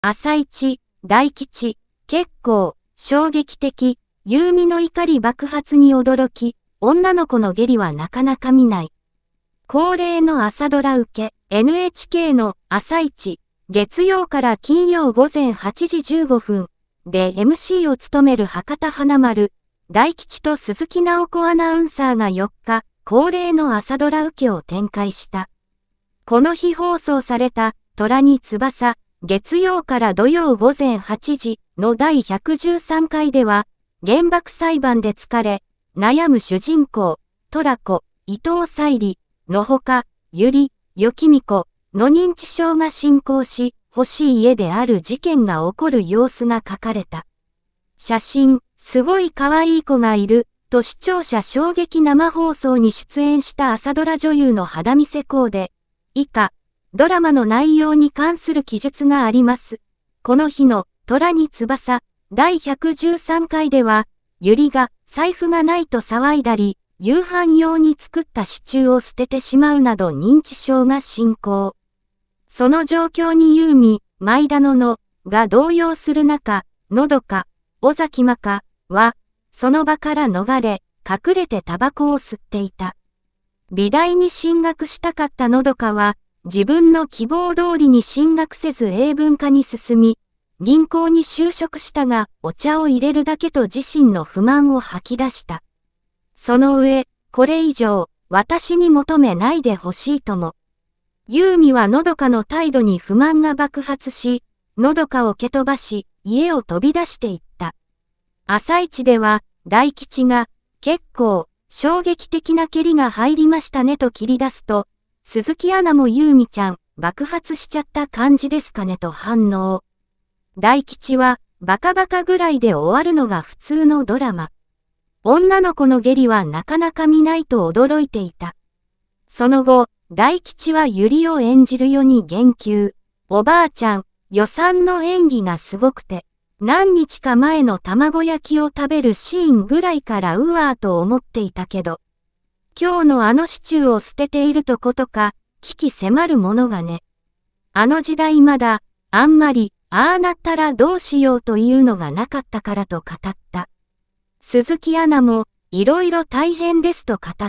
朝一、大吉、結構、衝撃的、優美の怒り爆発に驚き、女の子の下痢はなかなか見ない。恒例の朝ドラ受け、NHK の朝一、月曜から金曜午前8時15分で MC を務める博多華丸、大吉と鈴木直子アナウンサーが4日、恒例の朝ドラ受けを展開した。この日放送された、虎に翼、月曜から土曜午前8時の第113回では、原爆裁判で疲れ、悩む主人公、虎子、伊藤沙莉のほか、百合、よきみこの認知症が進行し、欲しい家である事件が起こる様子が書かれた。写真、すごい可愛い子がいる、と視聴者衝撃生放送に出演した朝ドラ女優の肌見せコーデ。以下、ドラマの内容に関する記述があります。この日の虎に翼第113回では、百合が財布がないと騒いだり、夕飯用に作ったシチューを捨ててしまうなど認知症が進行。その状況にユーミ、毎田のが動揺する中、のどか、尾崎真香は、その場から逃れ、隠れてタバコを吸っていた。美大に進学したかったのどかは、自分の希望通りに進学せず英文科に進み、銀行に就職したが、お茶を入れるだけと自身の不満を吐き出した。その上、これ以上、私に求めないでほしいとも。ユーミはのどかの態度に不満が爆発し、のどかを蹴飛ばし、家を飛び出していった。朝一では、大吉が、結構、衝撃的な蹴りが入りましたねと切り出すと、鈴木アナもユーミちゃん、爆発しちゃった感じですかねと反応。大吉は、バカバカぐらいで終わるのが普通のドラマ。女の子の下痢はなかなか見ないと驚いていた。その後、大吉は百合を演じるよに言及。おばあちゃん、予算の演技がすごくて、何日か前の卵焼きを食べるシーンぐらいからうわーと思っていたけど、今日のあのシチューを捨てているとことか、危機迫るものがね。あの時代まだ、あんまり、ああなったらどうしようというのがなかったからと語った。鈴木アナも、いろいろ大変ですと語った。